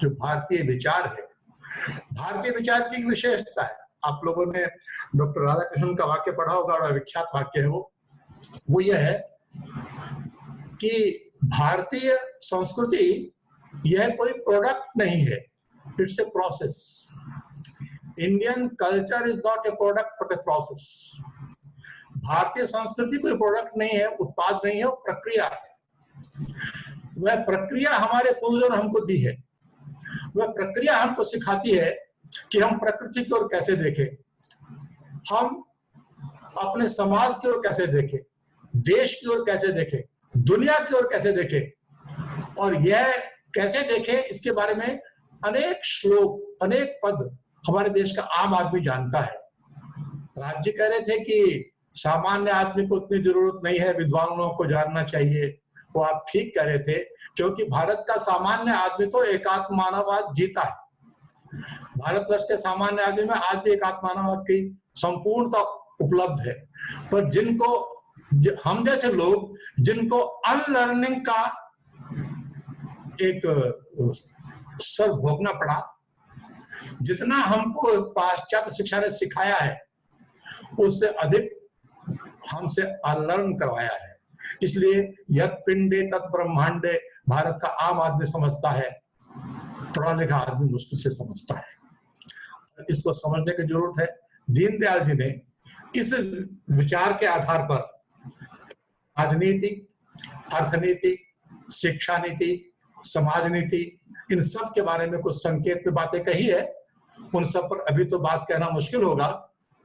जो भारतीय विचार है, भारतीय विचार की एक विशेषता है। आप लोगों ने डॉक्टर राधाकृष्णन का वाक्य पढ़ा होगा, बड़ा विख्यात वाक्य है वो यह है कि भारतीय संस्कृति यह कोई प्रोडक्ट नहीं है, it's a process. Indian culture is not a product but a process. भारतीय संस्कृति कोई प्रोडक्ट नहीं है, उत्पाद नहीं है, वो प्रक्रिया है। वह प्रक्रिया हमारे पूर्वजों ने हमको दी है। वह प्रक्रिया हमको सिखाती है कि हम प्रकृति की ओर कैसे देखें, हम अपने समाज की ओर कैसे देखें, देश की ओर कैसे देखें, दुनिया की ओर कैसे देखें। और यह कैसे देखें, इसके बारे में अनेक श्लोक, अनेक पद हमारे देश का आम आदमी जानता है। राज जी कह रहे थे कि सामान्य आदमी को उतनी जरूरत नहीं है, विद्वान लोगों को जानना चाहिए। वो आप ठीक कह रहे थे, क्योंकि भारत का सामान्य आदमी तो एकात्म मानववाद जीता है। भारतवर्ष के सामान्य आदमी में आज भी एकात्म मानववाद की संपूर्णता उपलब्ध है। पर जिनको, हम जैसे लोग जिनको अनलर्निंग का एक सर भोगना पड़ा, जितना हमको पाश्चात्य शिक्षा ने सिखाया है उससे अधिक हमसे अनलर्न करवाया है। इसलिए यत् पिंडे तत् ब्रह्मांडे भारत का आम आदमी समझता है, पढ़ा लिखा आदमी मुश्किल से समझता है। इसको समझने की जरूरत है। दीनदयाल जी ने इस विचार के आधार पर राजनीति, अर्थनीति, शिक्षा नीति, समाज नीति, इन सब के बारे में कुछ संकेत में बातें कही है। उन सब पर अभी तो बात कहना मुश्किल होगा,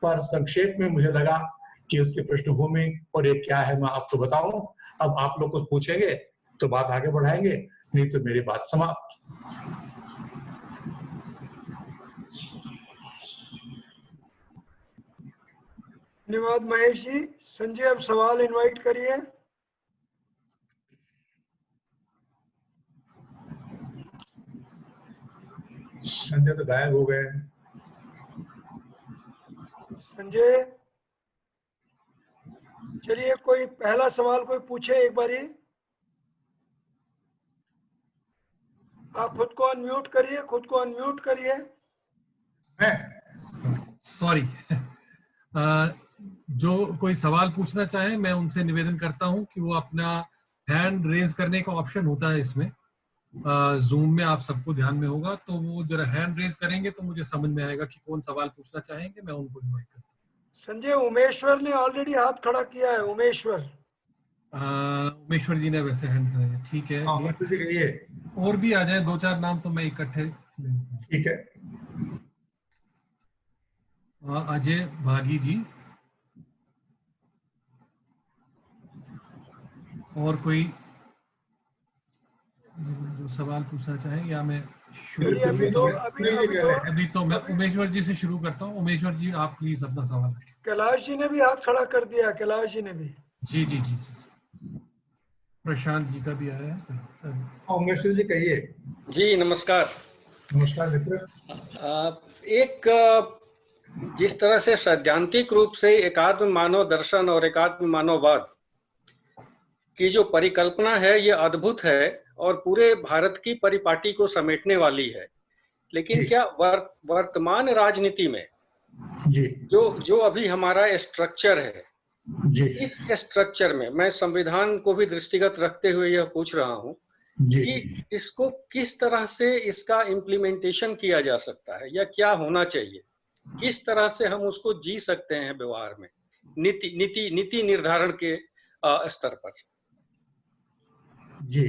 पर संक्षेप में मुझे लगा कि उसकी पृष्ठभूमि और ये क्या है मैं आपको बताऊं। अब आप लोग कुछ पूछेंगे तो बात आगे बढ़ाएंगे, नहीं तो मेरी बात समाप्त। धन्यवाद महेश जी। संजय, अब सवाल इनवाइट करिए। संजय तो गायब हो गए। संजय, चलिए कोई पहला सवाल कोई पूछे एक बारी। आप खुद को अनम्यूट करिए, खुद को अनम्यूट करिए। सॉरी। जो कोई सवाल पूछना चाहे मैं उनसे निवेदन करता हूं कि वो अपना हैंड रेज करने का ऑप्शन होता है इसमें, जूम में आप सबको ध्यान में होगा, तो वो जरा हैंड रेज करेंगे तो मुझे समझ में आएगा कि कौन सवाल पूछना चाहेंगे, मैं उनको इनवाइट करता हूं। संजय, उमेश्वर ने ऑलरेडी हाथ खड़ा किया है। उमेश्वर उमेश्वर जी ने वैसे हैंड कराया, ठीक है। और भी आ जाए दो चार नाम तो मैं इकट्ठे। ठीक है। अजय भागी जी, और कोई जो सवाल पूछना चाहे, या मैं शुरू अभी तो मैं उमेश्वर जी से शुरू करता हूँ। उमेश्वर जी आप प्लीज अपना सवाल रखें। कैलाश जी ने भी हाथ खड़ा कर दिया। कैलाश जी ने भी। जी जी जी जी। प्रशांत जी का भी आया है। उमेश्वर जी कहिए। जी नमस्कार। नमस्कार मित्र। एक जिस तरह से सैद्धांतिक रूप से एकात्म मानव दर्शन और एकात्म मानववाद की जो परिकल्पना है ये अद्भुत है और पूरे भारत की परिपाटी को समेटने वाली है। लेकिन क्या वर्तमान राजनीति में जी जो अभी हमारा स्ट्रक्चर है जी, इस स्ट्रक्चर में मैं संविधान को भी दृष्टिगत रखते हुए यह पूछ रहा हूँ कि इसको किस तरह से इसका इम्प्लीमेंटेशन किया जा सकता है या क्या होना चाहिए, किस तरह से हम उसको जी सकते हैं व्यवहार में, नीति निर्धारण के स्तर पर। जी।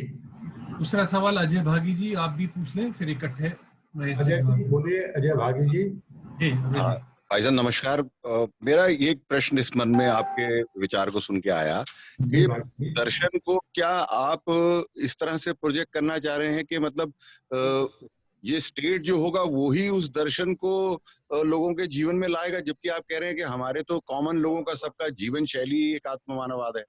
दूसरा सवाल अजय भागी जी आप भी पूछ लें, फिर इकट्ठे। अजय जी बोलिए। अजय भागी जी। भाईजान नमस्कार। मेरा एक प्रश्न इस मन में आपके विचार को सुन के आया कि दर्शन को क्या आप इस तरह से प्रोजेक्ट करना चाह रहे हैं कि मतलब ये स्टेट जो होगा वो ही उस दर्शन को लोगों के जीवन में लाएगा, जबकि आप कह रहे हैं कि हमारे तो कॉमन लोगों का सबका जीवन शैली एक आत्म मानववाद है।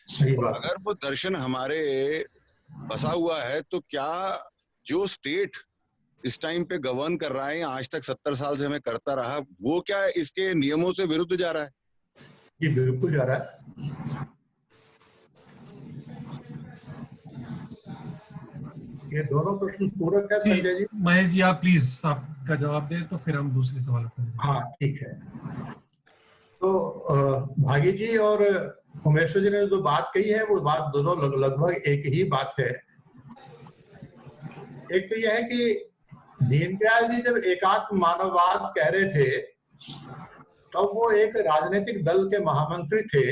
सही बात। अगर वो दर्शन हमारे बसा हुआ है तो क्या जो स्टेट इस टाइम पे गवर्न कर रहा है, आज तक 70 साल से हमें करता रहा, वो क्या इसके नियमों से विरुद्ध जा रहा है? ये बिल्कुल जा रहा है। ये दोनों प्रश्न पूरक है संजय जी। महेश जी आप प्लीज आपका जवाब दें तो फिर हम दूसरे सवाल पर। हाँ ठीक है। तो भागी जी और उमेश्वर जी ने जो बात कही है वो बात दोनों लगभग एक ही बात है। एक तो यह है कि दीनदयाल जी जब एकात्म मानववाद कह रहे थे तब वो एक राजनीतिक दल के महामंत्री थे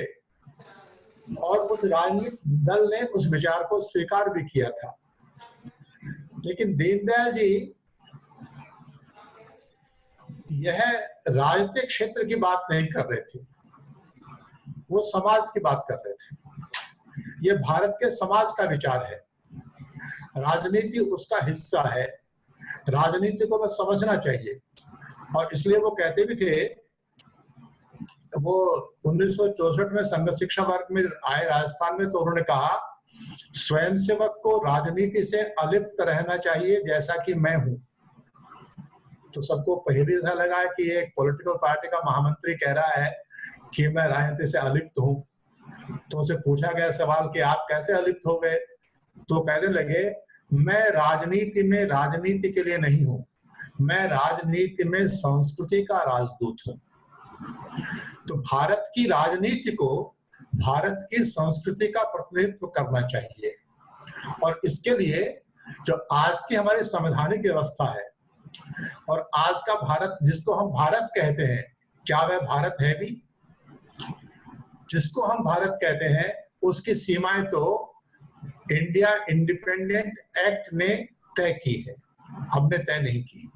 और उस राजनीतिक दल ने उस विचार को स्वीकार भी किया था। लेकिन दीनदयाल जी यह राजनीतिक क्षेत्र की बात नहीं कर रहे थे, वो समाज की बात कर रहे थे। ये भारत के समाज का विचार है, राजनीति उसका हिस्सा है, राजनीति को बस समझना चाहिए। और इसलिए वो कहते भी थे, वो 1964 में संघ शिक्षा वर्ग में आए राजस्थान में, तो उन्होंने कहा स्वयंसेवक को राजनीति से अलिप्त रहना चाहिए जैसा कि मैं हूं। तो सबको पहले ऐसा लगा कि एक पॉलिटिकल पार्टी का महामंत्री कह रहा है कि मैं राजनीति से अलिप्त हूं। तो उसे पूछा गया सवाल कि आप कैसे अलिप्त हो गए, तो कहने लगे मैं राजनीति में राजनीति के लिए नहीं हूं, मैं राजनीति में संस्कृति का राजदूत हूं। तो भारत की राजनीति को भारत की संस्कृति का प्रतिनिधित्व करना चाहिए। और इसके लिए जो आज की हमारी संवैधानिक व्यवस्था है और आज का भारत जिसको हम भारत कहते हैं, क्या वह भारत है भी? जिसको हम भारत कहते हैं उसकी सीमाएं तो इंडिया इंडिपेंडेंट एक्ट ने तय की है, हमने तय नहीं की।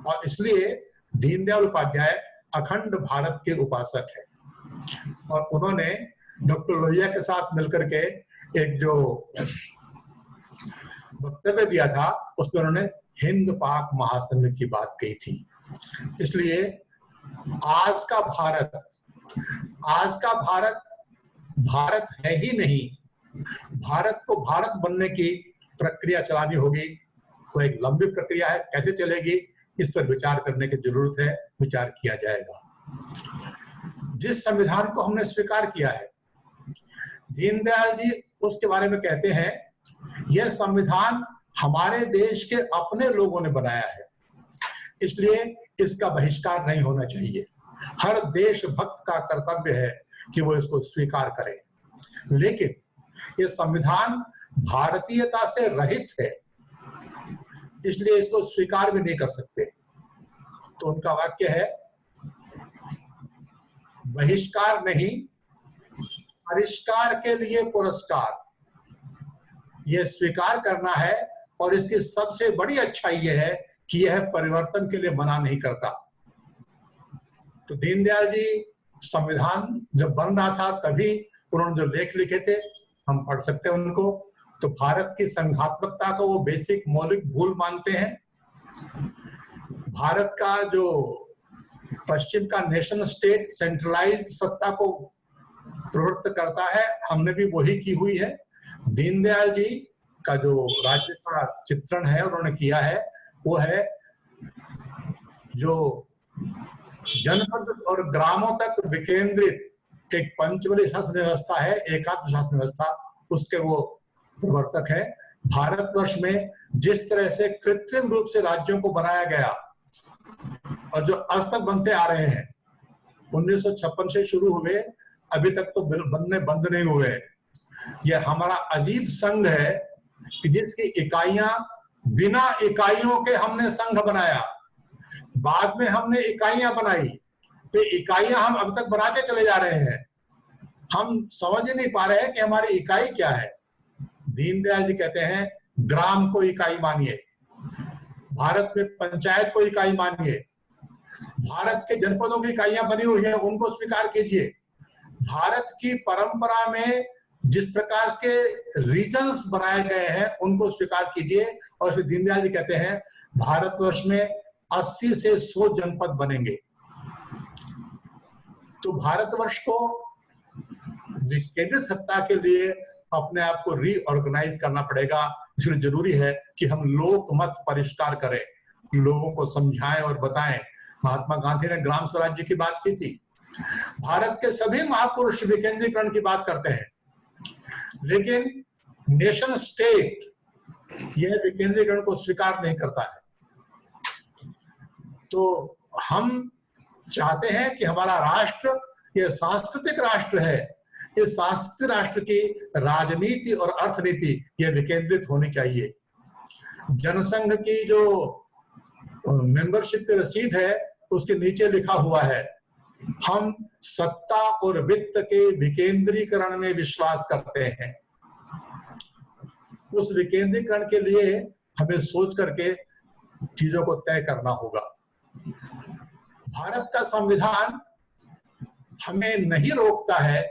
और इसलिए दीनदयाल उपाध्याय अखंड भारत के उपासक है। और उन्होंने डॉक्टर लोहिया के साथ मिलकर के एक जो वक्तव्य दिया था उसमें उन्होंने हिंद पाक महासंधि की बात कही थी। इसलिए आज का भारत भारत है ही नहीं, भारत को भारत बनने की प्रक्रिया चलानी होगी। वो एक लंबी प्रक्रिया है, कैसे चलेगी इस पर विचार करने की जरूरत है, विचार किया जाएगा। जिस संविधान को हमने स्वीकार किया है, दीनदयाल जी उसके बारे में कहते हैं यह संविधान हमारे देश के अपने लोगों ने बनाया है, इसलिए इसका बहिष्कार नहीं होना चाहिए। हर देशभक्त का कर्तव्य है कि वो इसको स्वीकार करे। लेकिन ये संविधान भारतीयता से रहित है, इसलिए इसको स्वीकार भी नहीं कर सकते। तो उनका वाक्य है बहिष्कार नहीं, परिष्कार के लिए पुरस्कार। यह स्वीकार करना है और इसकी सबसे बड़ी अच्छाई यह है कि यह परिवर्तन के लिए मना नहीं करता। तो दीनदयाल जी संविधान जब बन रहा था तभी उन्होंने जो लेख लिखे थे हम पढ़ सकते हैं उनको। तो भारत की संघात्मकता को वो बेसिक मौलिक भूल मानते हैं। भारत का जो पश्चिम का नेशन स्टेट सेंट्रलाइज्ड सत्ता को प्रवृत्त करता है, हमने भी वही की हुई है। दीनदयाल जी का जो राज्य का चित्रण है उन्होंने किया है वो है जो जनपद और ग्रामों तक विकेंद्रित एक पंचबली शासन व्यवस्था है, एकात्म शासन व्यवस्था, उसके वो प्रवर्तक है। भारतवर्ष में जिस तरह से कृत्रिम रूप से राज्यों को बनाया गया और जो आज तक बनते आ रहे हैं, 1956 से शुरू हुए, अभी तक तो बनने बंद नहीं हुए। यह हमारा अजीब संघ है कि जिसकी इकाइयां बिना इकाइयों के हमने संघ बनाया, बाद में हमने इकाइयां बनाई, तो इकाइयां हम अब तक बनाते चले जा रहे हैं। हम समझ ही नहीं पा रहे हैं कि हमारी इकाई क्या है। दीनदयाल जी कहते हैं ग्राम को इकाई मानिए, भारत में पंचायत को इकाई मानिए, भारत के जनपदों की इकाइयां बनी हुई हैं उनको स्वीकार कीजिए। भारत की परंपरा में जिस प्रकार के रीजन्स बनाए गए हैं उनको स्वीकार कीजिए। और फिर दीनदयाल जी कहते हैं भारतवर्ष में 80 से 100 जनपद बनेंगे। तो भारतवर्ष को केंद्र सत्ता के लिए अपने आप को रीऑर्गेनाइज करना पड़ेगा। इसलिए जरूरी है कि हम लोक मत परिष्कार करें, लोगों को समझाएं और बताएं। महात्मा गांधी ने ग्राम स्वराज्य की बात की थी। भारत के सभी महापुरुष विकेंद्रीकरण की बात करते हैं, लेकिन नेशन स्टेट यह विकेंद्रीकरण को स्वीकार नहीं करता है। तो हम चाहते हैं कि हमारा राष्ट्र यह सांस्कृतिक राष्ट्र है, इस सांस्कृतिक राष्ट्र की राजनीति और अर्थनीति यह विकेंद्रित होनी चाहिए। जनसंघ की जो मेंबरशिप की रसीद है उसके नीचे लिखा हुआ है, हम सत्ता और वित्त के विकेंद्रीकरण में विश्वास करते हैं। उस विकेंद्रीकरण के लिए हमें सोच करके चीजों को तय करना होगा। भारत का संविधान हमें नहीं रोकता है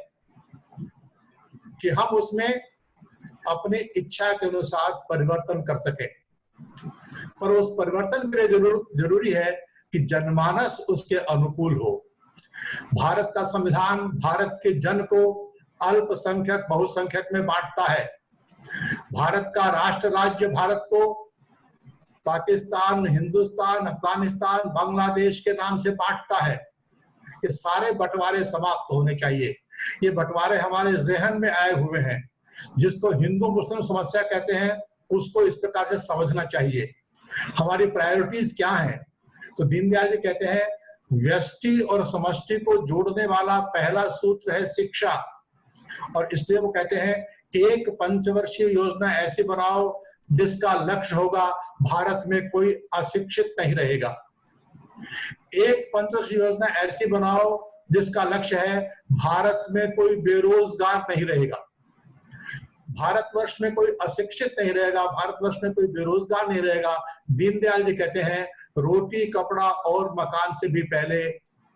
कि हम उसमें अपनी इच्छा के अनुसार परिवर्तन कर सके, पर उस परिवर्तन के लिए जरूरी है कि जनमानस उसके अनुकूल हो। भारत का संविधान भारत के जन को अल्पसंख्यक बहुसंख्यक में बांटता है। भारत का राष्ट्र राज्य भारत को पाकिस्तान, हिंदुस्तान, अफगानिस्तान, बांग्लादेश के नाम से बांटता है। ये सारे बंटवारे समाप्त होने चाहिए। ये बंटवारे हमारे जहन में आए हुए हैं, जिसको हिंदू मुस्लिम समस्या कहते हैं, उसको इस प्रकार से समझना चाहिए। हमारी प्रायोरिटीज क्या हैं? तो दीनदयाल जी कहते हैं व्यष्टि और समष्टि को जोड़ने वाला पहला सूत्र है शिक्षा, और इसलिए वो कहते हैं एक पंचवर्षीय योजना ऐसी बनाओ जिसका लक्ष्य होगा भारत में कोई अशिक्षित नहीं रहेगा। एक पंचवर्षीय योजना ऐसी बनाओ जिसका लक्ष्य है भारत में कोई बेरोजगार नहीं रहेगा, भारतवर्ष में कोई अशिक्षित नहीं रहेगा, भारतवर्ष में कोई बेरोजगार नहीं रहेगा। दीनदयाल जी कहते हैं रोटी, कपड़ा और मकान से भी पहले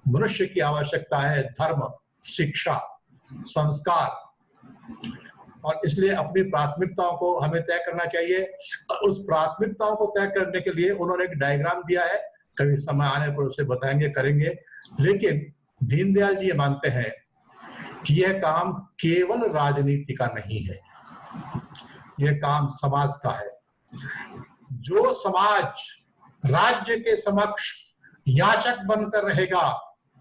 मनुष्य की आवश्यकता है धर्म, शिक्षा, संस्कार। और इसलिए अपनी प्राथमिकताओं को हमें तय करना चाहिए। उस प्राथमिकताओं को तय करने के लिए उन्होंने एक डायग्राम दिया है, कभी समय आने पर उसे बताएंगे, करेंगे। लेकिन दीनदयाल जी ये मानते हैं कि यह काम केवल राजनीति का नहीं है, यह काम समाज का है। जो समाज राज्य के समक्ष याचक बनकर रहेगा,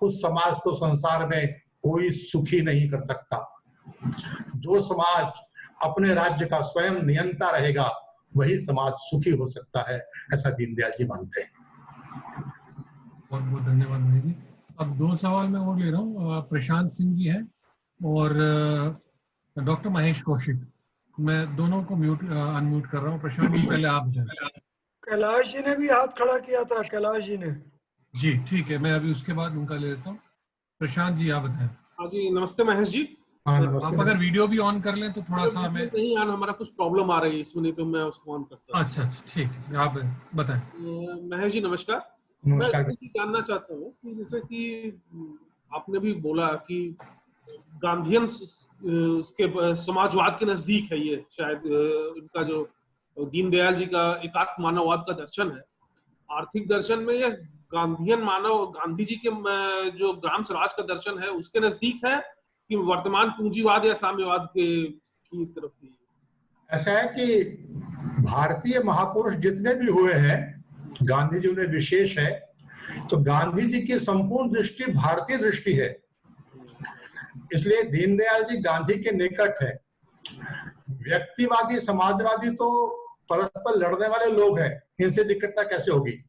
उस समाज को संसार में कोई सुखी नहीं कर सकता। जो समाज अपने राज्य का स्वयं नियंता रहेगा, वही समाज सुखी हो सकता है, ऐसा दीनदयाल जी मानते हैं। बहुत बहुत धन्यवाद महेश जी। अब दो सवाल मैं और ले रहा हूँ। प्रशांत सिंह जी हैं और डॉक्टर महेश कौशिक। मैं दोनों को अनम्यूट कर रहा हूँ। प्रशांत जी पहले आप जाएं। कैलाश जी ने भी हाथ खड़ा किया था, कैलाश जी ने। जी ठीक है, मैं अभी उसके बाद उनका ले लेता हूँ। प्रशांत जी आप बताएं। हाँ जी, नमस्ते महेश जी। आप अगर वीडियो भी ऑन कर लें तो थोड़ा सा हमें नहीं यार, हमारा कुछ प्रॉब्लम आ रही है इसमें, नहीं तो मैं उसको ऑन करता हूँ। अच्छा ठीक है, आप बताएं। महेश जी नमस्कार। नमस्कार। मैं जानना चाहता हूँ कि जैसे कि आपने भी बोला कि गांधीयन उसके समाजवाद के नजदीक है, ये शायद इनका जो दीनदयाल जी का एकात्म मानववाद का दर्शन है, आर्थिक दर्शन में यह गांधीयन मानव, गांधी जी के जो ग्राम स्वराज का दर्शन है उसके नजदीक है कि वर्तमान पूंजीवाद या साम्यवाद की तरफ? ऐसा है कि भारतीय महापुरुष जितने भी हुए हैं, गांधी जी उन्हें विशेष है, तो गांधी जी की संपूर्ण दृष्टि भारतीय दृष्टि है। इसलिए दीनदयाल जी गांधी के निकट है। व्यक्तिवादी समाजवादी तो परस्पर लड़ने वाले लोग हैं, इनसे निकटता कैसे होगी?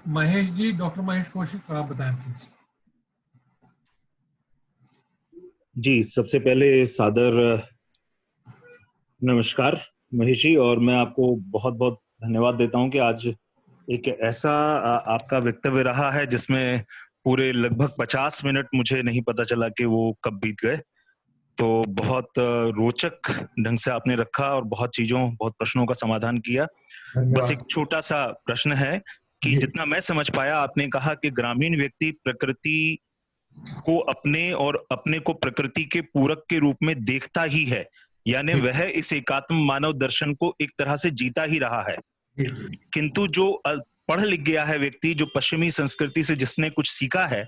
महेश जी, डॉक्टर महेश कौशिक आप बताएं प्लीज। जी, सबसे पहले सादर नमस्कार महेश जी, और मैं आपको बहुत बहुत धन्यवाद देता हूं कि आज एक ऐसा आपका वक्तव्य रहा है जिसमें पूरे लगभग 50 मिनट मुझे नहीं पता चला कि वो कब बीत गए। तो बहुत रोचक ढंग से आपने रखा और बहुत प्रश्नों का समाधान किया। बस एक छोटा सा प्रश्न है कि जितना मैं समझ पाया, आपने कहा कि ग्रामीण व्यक्ति प्रकृति को अपने को प्रकृति के पूरक के रूप में देखता ही है, यानी वह इस एकात्म मानव दर्शन को एक तरह से जीता ही रहा है। किंतु जो पढ़ लिख गया है व्यक्ति, जो पश्चिमी संस्कृति से जिसने कुछ सीखा है,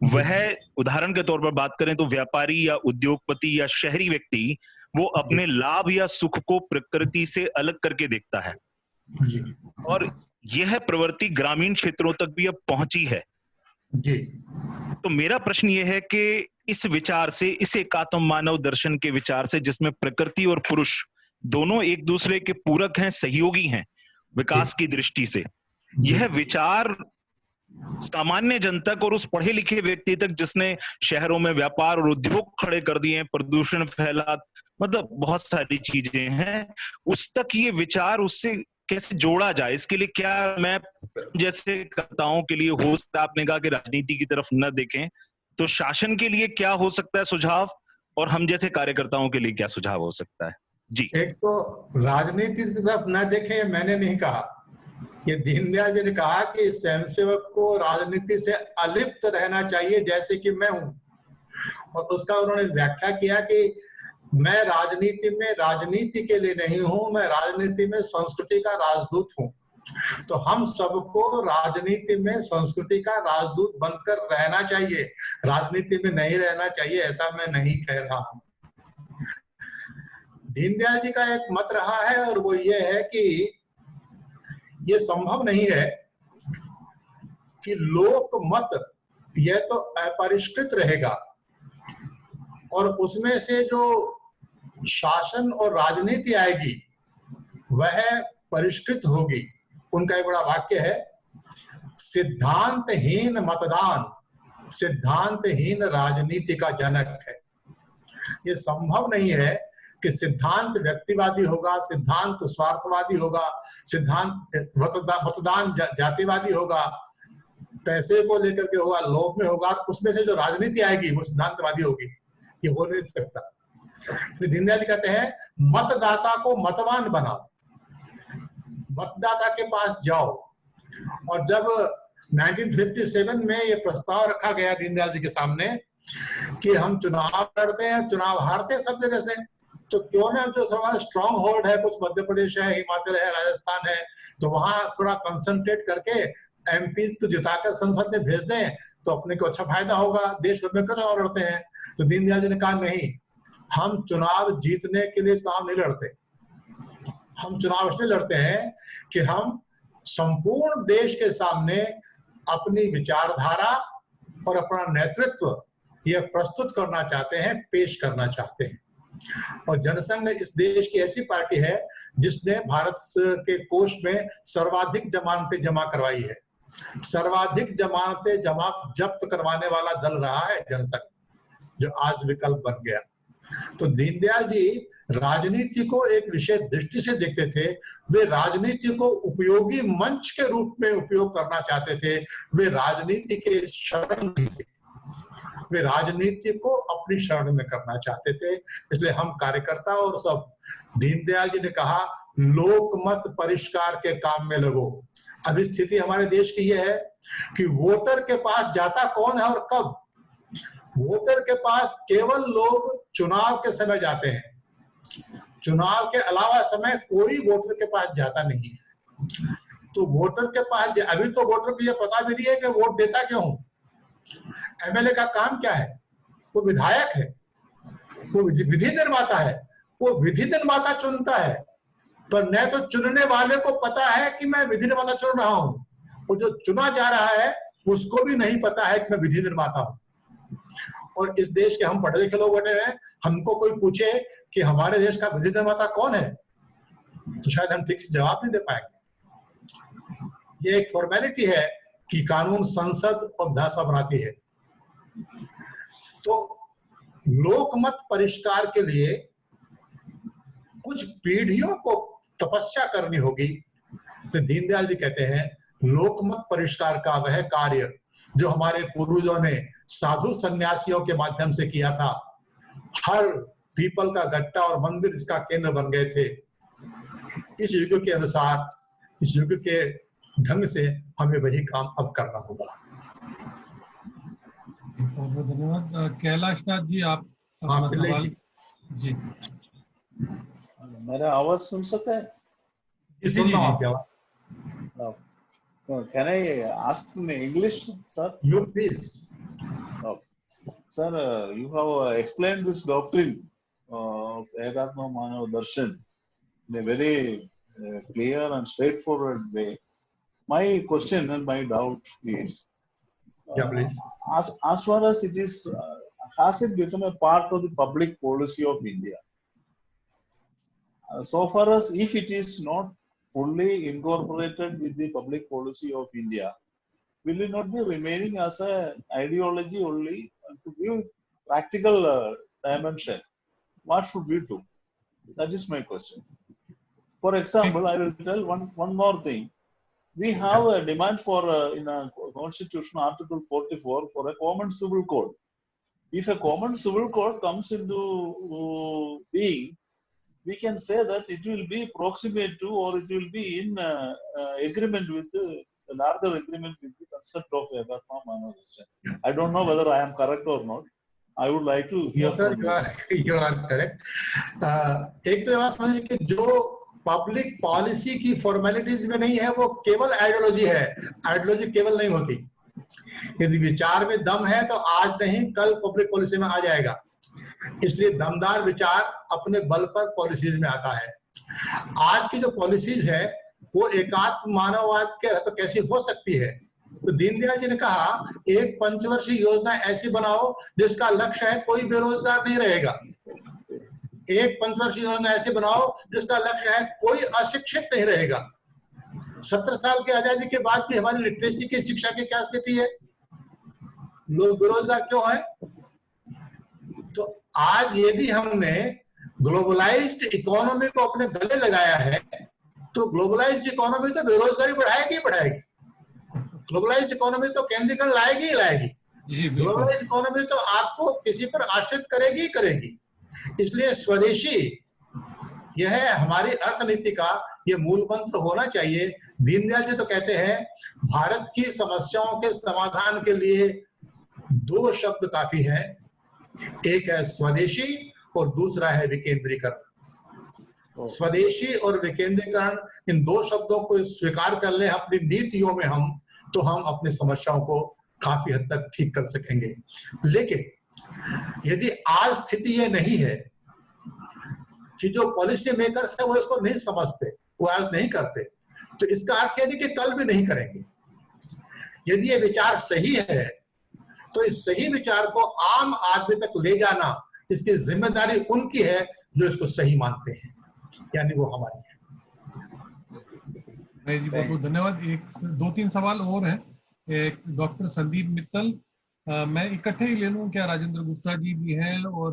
वह उदाहरण के तौर पर बात करें तो व्यापारी या उद्योगपति या शहरी व्यक्ति, वो अपने लाभ या सुख को प्रकृति से अलग करके देखता है। और यह प्रवृत्ति ग्रामीण क्षेत्रों तक भी अब पहुंची है। तो मेरा प्रश्न ये है कि इस विचार से, इस एकात्म मानव दर्शन के विचार से, जिसमें प्रकृति और पुरुष दोनों एक दूसरे के पूरक हैं, सहयोगी हैं विकास की दृष्टि से, यह विचार सामान्य जन तक और उस पढ़े लिखे व्यक्ति तक जिसने शहरों में व्यापार और उद्योग खड़े कर दिए, प्रदूषण फैला, मतलब बहुत सारी चीजें हैं, उस तक ये विचार उससे कैसे जोड़ा जाए, इसके लिए क्या, मैं जैसे कर्ताओं के लिए हो सकता है, आपने कहा कि राजनीति की तरफ न देखें, तो शासन के लिए क्या हो सकता है सुझाव, और हम जैसे कार्यकर्ताओं के लिए क्या सुझाव हो सकता है? जी। एक तो राजनीति की तरफ न देखें, मैंने नहीं कहा, ये दीनदयाल जी ने कहा कि स्वयंसेवक को राजनीति से अलिप्त रहना चाहिए, जैसे कि मैं हूं। और उसका उन्होंने व्याख्या किया कि मैं राजनीति में राजनीति के लिए नहीं हूं, मैं राजनीति में संस्कृति का राजदूत हूं। तो हम सबको राजनीति में संस्कृति का राजदूत बनकर रहना चाहिए, राजनीति में नहीं रहना चाहिए, ऐसा मैं नहीं कह रहा हूं। दीनदयाल जी का एक मत रहा है और वो ये है कि ये संभव नहीं है कि लोक मत यह तो अपरिष्कृत रहेगा और उसमें से जो शासन और राजनीति आएगी वह परिष्कृत होगी। उनका एक बड़ा वाक्य है, सिद्धांतहीन मतदान सिद्धांतहीन राजनीति का जनक है। ये संभव नहीं है कि सिद्धांत व्यक्तिवादी होगा, सिद्धांत स्वार्थवादी होगा, सिद्धांत मतदान जातिवादी होगा, पैसे को लेकर के होगा, लोभ में होगा, उसमें से जो राजनीति आएगी वो सिद्धांतवादी होगी। ये हो नहीं सकता। तो दीनदयाल जी कहते हैं मतदाता को मतवान बनाओ, मतदाता के पास जाओ। और जब 1957 में ये प्रस्ताव रखा गया दीनदयाल जी के सामने कि हम चुनाव लड़ते हैं, चुनाव हारते हैं सब जगह से, तो क्यों ना जो हमारा स्ट्रॉन्ग होल्ड है, कुछ मध्य प्रदेश है, हिमाचल है, राजस्थान है, तो वहां थोड़ा कंसंट्रेट करके एमपी को जिताकर संसद में भेज दें तो अपने को अच्छा फायदा होगा, देश भर में क्यों चुनाव लड़ते हैं। तो दीनदयाल जी ने कहा नहीं, हम चुनाव जीतने के लिए चुनाव नहीं लड़ते, हम चुनाव इसलिए लड़ते हैं कि हम संपूर्ण देश के सामने अपनी विचारधारा और अपना नेतृत्व यह प्रस्तुत करना चाहते हैं, पेश करना चाहते हैं। और जनसंघ इस देश की ऐसी पार्टी है जिसने भारत के कोष में सर्वाधिक जमानतें जमा करवाई है, सर्वाधिक जमानतें जब्त करवाने वाला दल रहा है जनसंघ, जो आज विकल्प बन गया। तो दीनदयाल जी राजनीति को एक विशेष दृष्टि से देखते थे, वे राजनीति को उपयोगी मंच के रूप में उपयोग करना चाहते थे, वे राजनीति के शरण नहीं थे, वे राजनीति को अपनी शरण में करना चाहते थे। इसलिए हम कार्यकर्ता और सब, दीनदयाल जी ने कहा लोकमत परिष्कार के काम में लगो। अभी स्थिति हमारे देश की यह है कि वोटर के पास जाता कौन है और कब? वोटर के पास केवल लोग चुनाव के समय जाते हैं, चुनाव के अलावा समय कोई वोटर के पास जाता नहीं है। तो वोटर के पास, अभी तो वोटर को यह पता भी नहीं है कि वोट देता क्यों हूं। एमएलए का काम क्या है? वो विधायक है, वो विधि निर्माता है, वो विधि निर्माता चुनता है, पर न तो चुनने वाले को पता है कि मैं विधि निर्माता चुन रहा हूं, वो जो चुना जा रहा है उसको भी नहीं पता है कि मैं विधि निर्माता हूं। और इस देश के हम पढ़े लिखे लोग बैठे हैं, हमको कोई पूछे कि हमारे देश का विधि निर्माता कौन है, तो शायद हम ठीक से जवाब नहीं दे पाएंगे। ये एक फॉर्मेलिटी है कि कानून संसद और विधानसभा बनाती है। तो लोकमत परिष्कार के लिए कुछ पीढ़ियों को तपस्या करनी होगी। तो दीनदयाल जी कहते हैं लोकमत परिष्कार का वह कार्य जो हमारे पूर्वजों ने साधु सन्यासियों के माध्यम से किया था, हर पीपल का गट्टा और मंदिर इसका केंद्र बन गए थे, इस युग के अनुसार, इस युग के ढंग से हमें वही काम अब करना होगा। बहुत धन्यवाद। कैलाश नाथ जी, आप अपना सवाल। जी, मेरा आवाज सुन सकते हैं? जी, सुन रहा हूं आपकी आवाज। Can I ask in English, sir? You please. Sir, you have explained this doctrine of Ekatma Manav Darshan in a very clear and straightforward way. My question and my doubt is, Yeah, please. As far as it is, has it become a part of the public policy of India? So far as if it is not fully incorporated with the public policy of India, will it not be remaining as a ideology only to give practical dimension? What should we do? That is my question. For example, I will tell one more thing. We have a demand for in a Constitution, Article 44, for a common civil code. If a common civil code comes into being, we can say that it will be proximate to, or it will be in agreement with the larger agreement with the concept of Ekatma Mano Darshan. I don't know whether I am correct or not. I would like to hear from you. You are correct. एक तो बात समझिए कि जो public policy की formalities में नहीं है वो केवल आइडियोलॉजी है। आइडियोलॉजी केवल नहीं होती। यदि विचार में दम है तो आज नहीं कल पब्लिक पॉलिसी में आ जाएगा। इसलिए दमदार विचार अपने बल पर पॉलिसीज में आता है। आज की जो पॉलिसीज है वो एकात्म मानववाद के कैसी हो सकती है? तो दीनदयाल जी ने कहा एक पंचवर्षीय योजना ऐसी बनाओ जिसका लक्ष्य है कोई बेरोजगार नहीं रहेगा। एक पंचवर्षीय योजना ऐसी बनाओ जिसका लक्ष्य है कोई अशिक्षित नहीं रहेगा। 17 साल की आजादी के बाद भी हमारी लिटरेसी की शिक्षा की क्या स्थिति है? लोग बेरोजगार क्यों हैं? तो आज यदि हमने ग्लोबलाइज्ड इकोनॉमी को अपने गले लगाया है तो ग्लोबलाइज्ड इकोनॉमी तो बेरोजगारी बढ़ाएगी ही बढ़ाएगी। ग्लोबलाइज्ड इकोनॉमी तो केंद्रीकरण लाएगी ही लाएगी। ग्लोबलाइज्ड इकोनॉमी तो आपको किसी पर आश्रित करेगी ही करेगी। इसलिए स्वदेशी यह है हमारी अर्थनीति का ये मूल मंत्र होना चाहिए। दीनदयाल जी तो कहते हैं भारत की समस्याओं के समाधान के लिए 2 शब्द काफी है, एक है स्वदेशी और दूसरा है विकेंद्रीकरण। स्वदेशी और विकेंद्रीकरण, इन 2 शब्दों को स्वीकार कर ले अपनी नीतियों में हम, तो हम अपनी समस्याओं को काफी हद तक ठीक कर सकेंगे। लेकिन यदि आज स्थिति ये नहीं है कि जो पॉलिसी मेकर्स है वो इसको नहीं समझते, वो आज नहीं करते, तो इसका अर्थ यह नहीं कि कल भी नहीं करेंगे। यदि ये विचार सही है तो इस सही विचार को आम आदमी तक ले जाना, इसकी जिम्मेदारी उनकी है जो इसको सही मानते हैं, यानी वो हमारी है। जी बहुत बहुत धन्यवाद। 2-3 सवाल और हैं। एक डॉक्टर संदीप मित्तल, मैं इकट्ठे ही ले लूं क्या? राजेंद्र गुप्ता जी भी हैं और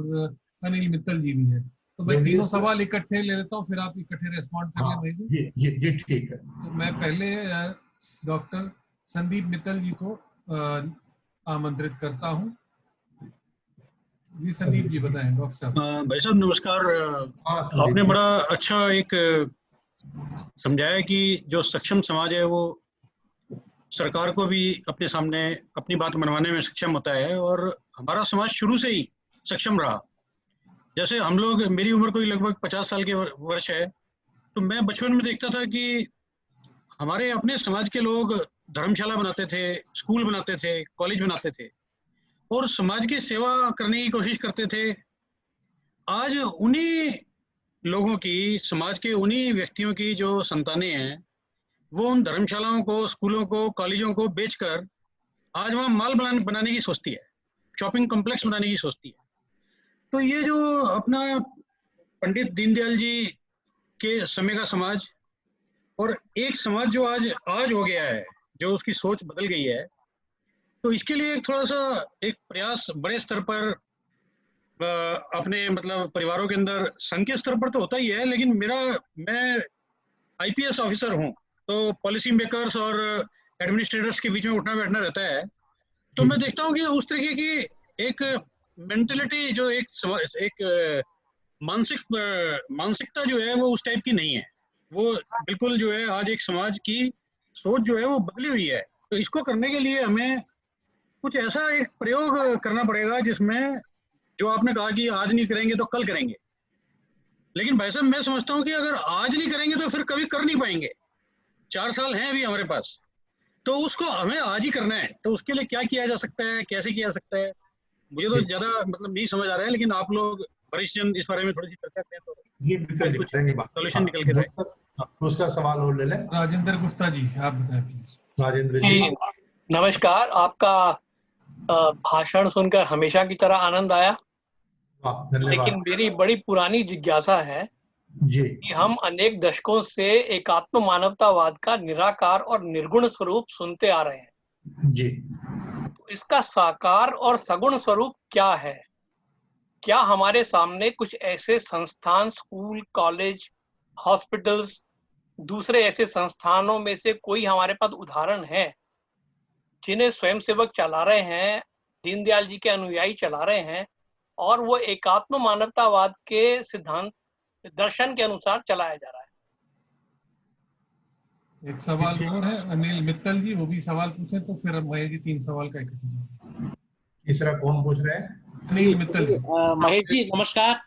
अनिल मित्तल जी भी हैं, तो मैं तीनों सवाल इकट्ठे ले लेता हूं, फिर आप इकट्ठे रिस्पॉन्ड कर लें। ये ठीक है। तो मैं पहले डॉक्टर संदीप मित्तल जी को आमंत्रित करता हूं। जी संदीप जी बताएं। डॉक्टर साहब। भाई साहब नमस्कार। आपने बड़ा अच्छा एक समझाया कि जो सक्षम समाज है वो सरकार को भी अपने सामने अपनी बात मनवाने में सक्षम होता है, और हमारा समाज शुरू से ही सक्षम रहा। जैसे हम लोग, मेरी उम्र कोई लगभग 50 साल के वर्ष है, तो मैं बचपन में देखता था कि हमारे अपने समाज के लोग धर्मशाला बनाते थे, स्कूल बनाते थे, कॉलेज बनाते थे और समाज की सेवा करने की कोशिश करते थे। आज उन्हीं लोगों की, समाज के उन्हीं व्यक्तियों की जो संतानें हैं, वो उन धर्मशालाओं को, स्कूलों को, कॉलेजों को बेचकर आज वहाँ माल बनाने की सोचती है, शॉपिंग कॉम्प्लेक्स बनाने की सोचती है। तो ये जो अपना पंडित दीनदयाल जी के समय का समाज और एक समाज जो आज हो गया है, जो उसकी सोच बदल गई है, तो इसके लिए थोड़ा सा एक प्रयास बड़े स्तर पर अपने मतलब परिवारों के अंदर, संघ के स्तर पर तो होता ही है, लेकिन मैं IPS ऑफिसर हूँ, तो पॉलिसी मेकर्स और एडमिनिस्ट्रेटर्स के बीच में उठना बैठना रहता है। तो मैं देखता हूँ कि उस तरीके की एक मेंटेलिटी, जो एक मानसिकता जो है वो उस टाइप की नहीं है। वो बिल्कुल जो है आज एक समाज की सोच जो है वो बदली हुई है। तो इसको करने के लिए हमें कुछ ऐसा एक प्रयोग करना पड़ेगा जिसमें, जो आपने कहा कि आज नहीं करेंगे तो कल करेंगे, लेकिन भाई साहब मैं समझता हूँ कि अगर आज नहीं करेंगे तो फिर कभी कर नहीं पाएंगे। 4 साल हैं अभी हमारे पास, तो उसको हमें आज ही करना है। तो उसके लिए क्या किया जा सकता है, कैसे किया सकता है, मुझे तो ज्यादा मतलब नहीं समझ आ रहा है, लेकिन आप लोग वरिष्ठ जन इस बारे में थोड़ी सी चर्चा करें तो ये सोल्यूशन निकल के जाए। दूसरा सवाल और ले लें। राजेंद्र गुप्ता जी आप बताएं प्लीज। राजेंद्र जी। नमस्कार, आपका भाषण सुनकर हमेशा की तरह आनंद आया। वाह, धन्यवाद लेकिन मेरी बड़ी पुरानी जिज्ञासा है जी। कि हम अनेक दशकों से एकात्म मानवतावाद का निराकार और निर्गुण स्वरूप सुनते आ रहे हैं। जी, तो इसका साकार और सगुण स्वरूप क्या है? क्या हमारे सामने कुछ ऐसे संस्थान, स्कूल, कॉलेज, हॉस्पिटल्स, दूसरे ऐसे संस्थानों में से कोई हमारे पास उदाहरण है जिन्हें स्वयंसेवक चला रहे हैं, दीनदयाल जी के अनुयायी चला रहे हैं और वो एकात्म मानवतावाद के सिद्धांत दर्शन के अनुसार चलाया जा रहा है? एक सवाल और है अनिल मित्तल जी, वो भी सवाल पूछे तो फिर महेश जी 3 सवाल का इकट्ठा। तीसरा कौन पूछ रहे हैं? अनिल मित्तल जी। महेश जी नमस्कार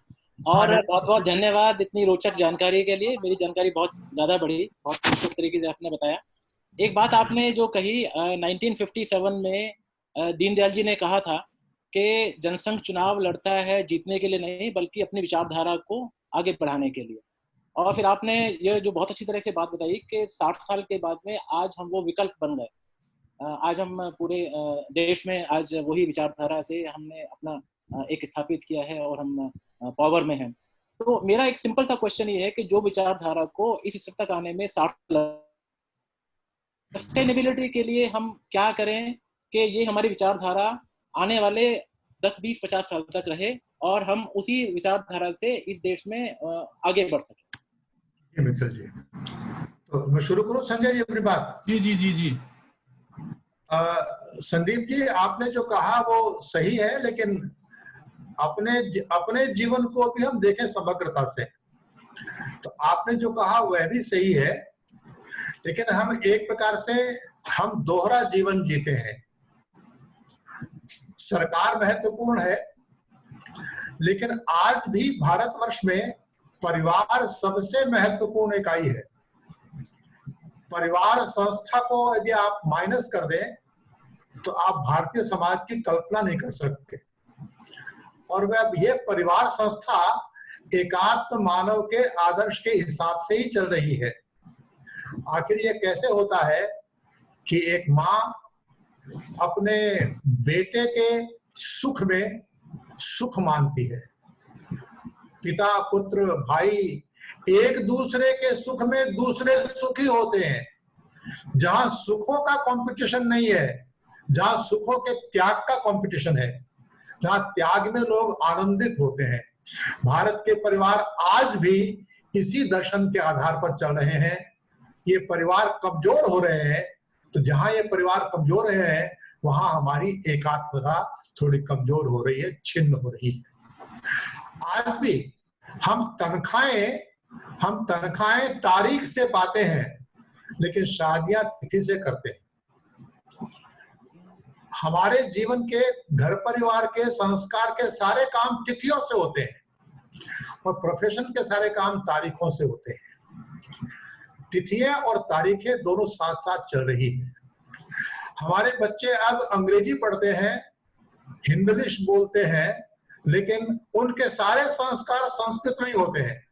और बहुत बहुत धन्यवाद इतनी रोचक जानकारी के लिए। मेरी जानकारी बहुत ज्यादा बढ़ी, बहुत रोचक तरीके से आपने बताया। एक बात आपने जो कही 1957 में दीनदयाल जी ने कहा था कि जनसंघ चुनाव लड़ता है जीतने के लिए नहीं बल्कि अपनी विचारधारा को आगे बढ़ाने के लिए। और फिर आपने ये जो बहुत अच्छी तरह से बात बताई कि 60 साल के बाद में आज हम वो विकल्प बन गए। आज हम पूरे देश में आज वही विचारधारा से हमने अपना एक स्थापित किया है और हम पावर में हैं। तो मेरा एक सिंपल सा क्वेश्चन ये है कि जो विचारधारा को इस स्तर तक आने में 60 सस्टेनेबिलिटी के लिए हम क्या करें कि ये हमारी विचारधारा आने वाले 10, 20, 50 साल तक रहे और हम उसी विचारधारा से इस देश में आगे बढ़ सकें। मित्तल जी, तो मैं शुरू करूं संजय जी अपनी बात? जी जी जी जी। संदीप जी, आपने जो कहा वो सही है, लेकिन अपने जीवन को भी हम देखें समग्रता से। तो आपने जो कहा वह भी सही है, लेकिन हम एक प्रकार से हम दोहरा जीवन जीते हैं। सरकार महत्वपूर्ण है, लेकिन आज भी भारतवर्ष में परिवार सबसे महत्वपूर्ण इकाई है। परिवार संस्था को यदि आप माइनस कर दें तो आप भारतीय समाज की कल्पना नहीं कर सकते। और वह ये परिवार संस्था एकात्म मानव के आदर्श के हिसाब से ही चल रही है। आखिर ये कैसे होता है कि एक माँ अपने बेटे के सुख में सुख मानती है, पिता, पुत्र, भाई एक दूसरे के सुख में दूसरे सुखी होते हैं। जहां सुखों का कंपटीशन नहीं है, जहां सुखों के त्याग का कंपटीशन है, जहां त्याग में लोग आनंदित होते हैं। भारत के परिवार आज भी इसी दर्शन के आधार पर चल रहे हैं। ये परिवार कमजोर हो रहे हैं, तो जहां ये परिवार कमजोर रहे हैं वहां हमारी एकात्मता थोड़ी कमजोर हो रही है, छिन्न हो रही है। आज भी हम तनख्वाहें तारीख से पाते हैं, लेकिन शादियां तिथि से करते हैं। हमारे जीवन के घर परिवार के संस्कार के सारे काम तिथियों से होते हैं और प्रोफेशन के सारे काम तारीखों से होते हैं। तिथियां और तारीखें दोनों साथ साथ चल रही हैं। हमारे बच्चे अब अंग्रेजी पढ़ते हैं, हिंदलिश बोलते हैं, लेकिन उनके सारे संस्कार संस्कृत में ही होते हैं।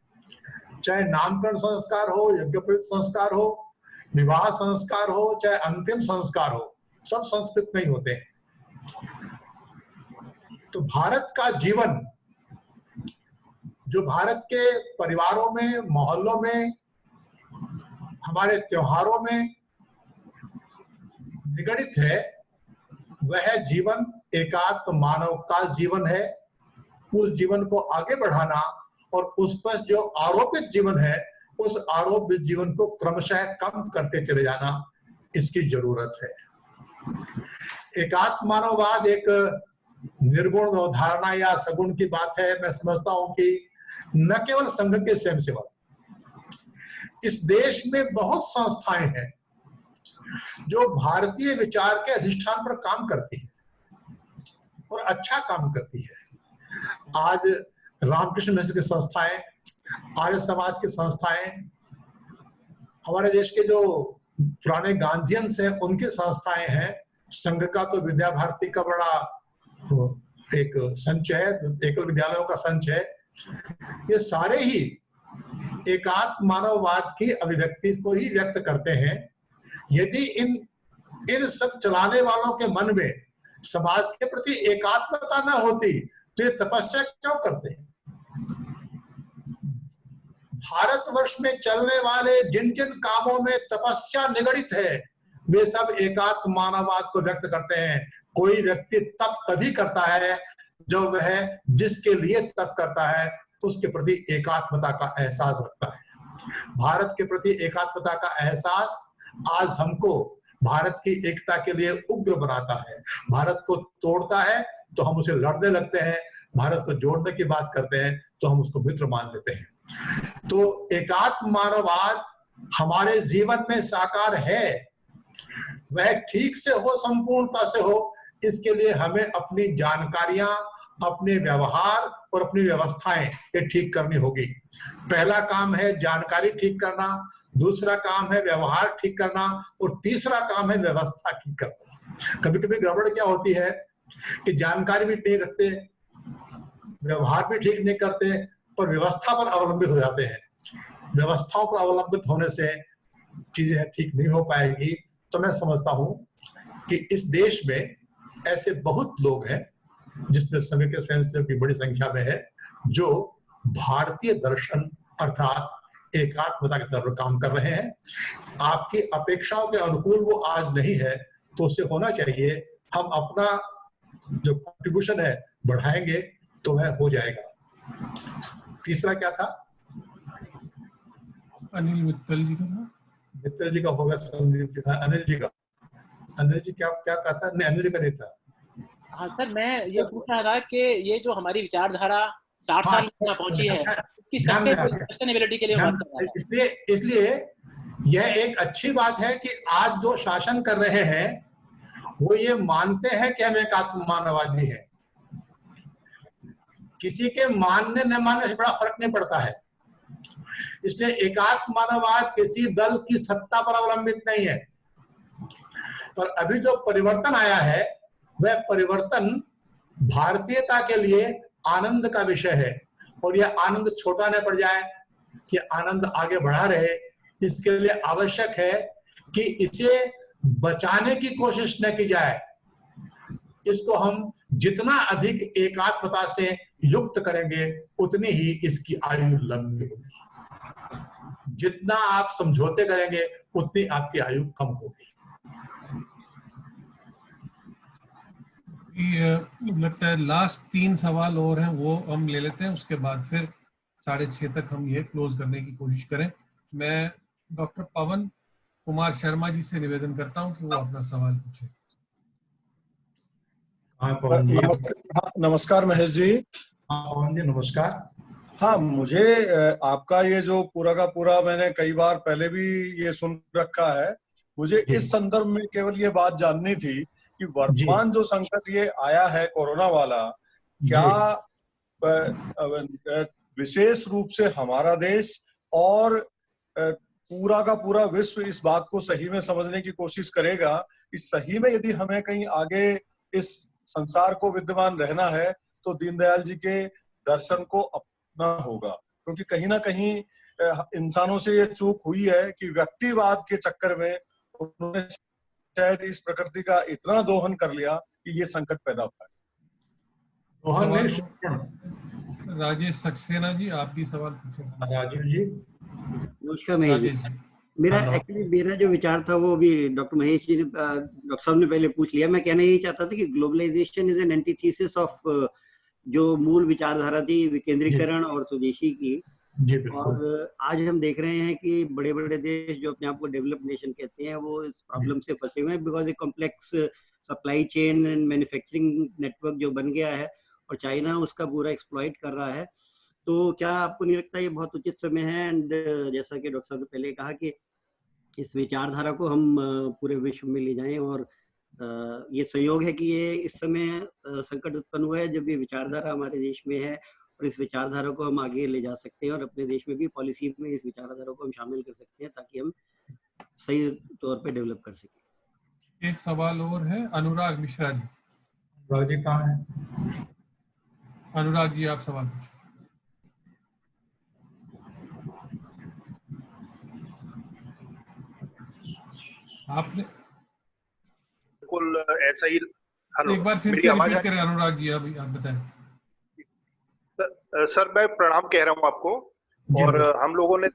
चाहे नामकरण संस्कार हो, यज्ञोपवीत संस्कार हो, विवाह संस्कार हो, चाहे अंतिम संस्कार हो, सब संस्कृत में ही होते हैं। तो भारत का जीवन, जो भारत के परिवारों में, मोहल्लों में, हमारे त्योहारों में निगड़ित है, वह जीवन एकात्म मानव का जीवन है। उस जीवन को आगे बढ़ाना और उस पर जो आरोपित जीवन है, उस आरोपित जीवन को क्रमशः कम करते चले जाना, इसकी जरूरत है। एकात्म मानववाद एक निर्गुण धारणा या सगुण की बात है। मैं समझता हूं कि न केवल संघ के स्वयंसेवक, इस देश में बहुत संस्थाएं हैं जो भारतीय विचार के अधिष्ठान पर काम करती है और अच्छा काम करती है। आज रामकृष्ण मिशन की संस्थाएं, आर्य समाज की संस्थाएं, हमारे देश के जो पुराने गांधीयंस हैं उनकी संस्थाएं हैं। संघ का तो विद्या भारती का बड़ा एक संच है, एकल विद्यालयों का संच है। ये सारे ही एकात्म मानववाद की अभिव्यक्ति को ही व्यक्त करते हैं। यदि इन इन सब चलाने वालों के मन में समाज के प्रति एकात्मता न होती तो ये तपस्या क्यों करते हैं? भारतवर्ष में चलने वाले जिन जिन कामों में तपस्या निगड़ित है वे सब एकात्म मानववाद को व्यक्त करते हैं। कोई व्यक्ति तप तभी करता है जब वह जिसके लिए तप करता है उसके प्रति एकात्मता का एहसास रखता है। भारत के प्रति एकात्मता का एहसास आज हमको भारत की एकता के लिए उग्र बनाता है। भारत को तोड़ता है तो हम उसे लड़ने लगते हैं, भारत को जोड़ने की बात करते हैं तो हम उसको मित्र मान लेते हैं। तो एकात्म मानववाद हमारे जीवन में साकार है, वह ठीक से हो, संपूर्णता से हो, इसके लिए हमें अपनी जानकारियां, अपने व्यवहार और अपनी व्यवस्थाएं ये ठीक करनी होगी। पहला काम है जानकारी ठीक करना, दूसरा काम है व्यवहार ठीक करना और तीसरा काम है व्यवस्था ठीक करना। कभी कभी गड़बड़ क्या होती है कि जानकारी भी नहीं रखते, व्यवहार भी ठीक नहीं करते, पर व्यवस्था पर अवलंबित हो जाते हैं। व्यवस्थाओं पर अवलंबित होने से चीजें ठीक नहीं हो पाएगी। तो मैं समझता हूं कि इस देश में ऐसे बहुत लोग हैं, जिसमें समय के स्वयंसेवक की बड़ी संख्या में है, जो भारतीय दर्शन अर्थात एकात्मता की तरफ काम कर रहे हैं। आपकी अपेक्षाओं के अनुकूल वो आज नहीं है तो उसे होना चाहिए। हम अपना जो कंट्रीब्यूशन है बढ़ाएंगे तो वह हो जाएगा। तीसरा क्या था? अनिल मित्तल जी का। मित्तल जी का होगा, अनिल जी का। अनिल जी क्या क्या कहा था? नहीं, अनिल जी का नहीं था। हाँ सर, मैं ये पूछ रहा था कि ये जो हमारी विचारधारा 60 साल में पहुंची है, इसकी सस्टेनेबिलिटी के लिए बात कर रहा था। इसलिए यह एक अच्छी बात है कि आज जो शासन कर रहे हैं वो ये मानते हैं कि हम एकात्म मानववादी हैं। किसी के मानने न मानने से बड़ा फर्क नहीं पड़ता है। इसलिए एकात्म मानववाद किसी दल की सत्ता पर अवलंबित नहीं है। पर अभी जो परिवर्तन आया है वह परिवर्तन भारतीयता के लिए आनंद का विषय है, और यह आनंद छोटा न पड़ जाए, कि आनंद आगे बढ़ा रहे। इसके लिए आवश्यक है कि इसे बचाने की कोशिश न की जाए। इसको हम जितना अधिक एकात्मता से युक्त करेंगे उतनी ही इसकी आयु लंबी होगी। जितना आप समझौते करेंगे उतनी आपकी आयु कम होगी। लगता है लास्ट 3 सवाल और हैं, वो हम ले लेते हैं, उसके बाद फिर 6:30 तक हम ये क्लोज करने की कोशिश करें। मैं डॉक्टर पवन कुमार शर्मा जी से निवेदन करता हूं कि वो अपना सवाल पूछे। नमस्कार महेश जी। पवन जी नमस्कार। हाँ, मुझे आपका ये जो पूरा का पूरा मैंने कई बार पहले भी ये सुन रखा है, मुझे इस संदर्भ में केवल ये बात जाननी थी कि वर्तमान जो संकट ये आया है कोरोना वाला, क्या विशेष रूप से हमारा देश और पूरा का पूरा विश्व इस बात को सही में समझने की कोशिश करेगा कि सही में यदि हमें कहीं आगे इस संसार को विद्यमान रहना है तो दीनदयाल जी के दर्शन को अपना होगा? क्योंकि कहीं ना कहीं इंसानों से ये चूक हुई है कि व्यक्तिवाद के चक्कर में उन्होंने शायद इस प्रकृति का इतना दोहन कर लिया कि ये संकट पैदा हुआ है। राजेश सक्सेना जी, आप भी सवाल पूछें। राजीव जी नमस्कार महेश जी। मेरा जो विचार था वो भी डॉक्टर महेश जी ने, डॉक्टर साहब ने पहले पूछ लिया। मैं कहना यही चाहता था कि globalisation is an antithesis of जो मूल विचारधारा थी विकेंद्रीकरण और स्वदेशी की। और आज हम देख रहे हैं कि बड़े बड़े देश जो अपने आप को डेवलप्ड नेशन कहते हैं वो इस प्रॉब्लम से फंसे हुए हैं, because a complex supply chain and manufacturing network जो बन गया है और चाइना उसका पूरा एक्सप्लॉइट कर रहा है। तो क्या आपको नहीं लगता ये बहुत उचित समय है? एंड जैसा कि डॉक्टर साहब ने पहले कहा कि इस विचारधारा को हम पूरे विश्व में ले जाएं, और ये संयोग है कि ये इस समय संकट उत्पन्न हुआ है जब ये विचारधारा हमारे देश में है, और इस विचारधारा को हम आगे ले जा सकते हैं और अपने देश में भी पॉलिसी में इस विचारधारा को हम शामिल कर सकते हैं ताकि हम सही तौर पे डेवलप कर सकें। एक सवाल और है, अनुराग मिश्रा जी। अनुराग जी कहाँ हैं? अनुराग जी आप सवाल पूछें। बिल्कुल ऐसा ही। हेलो, एक बार फिर मेरी से आवाज रिपीट करें अनुराग जी, अभी आप बताएं। सर मैं प्रणाम कह रहा हूँ आपको। और हम लोगों ने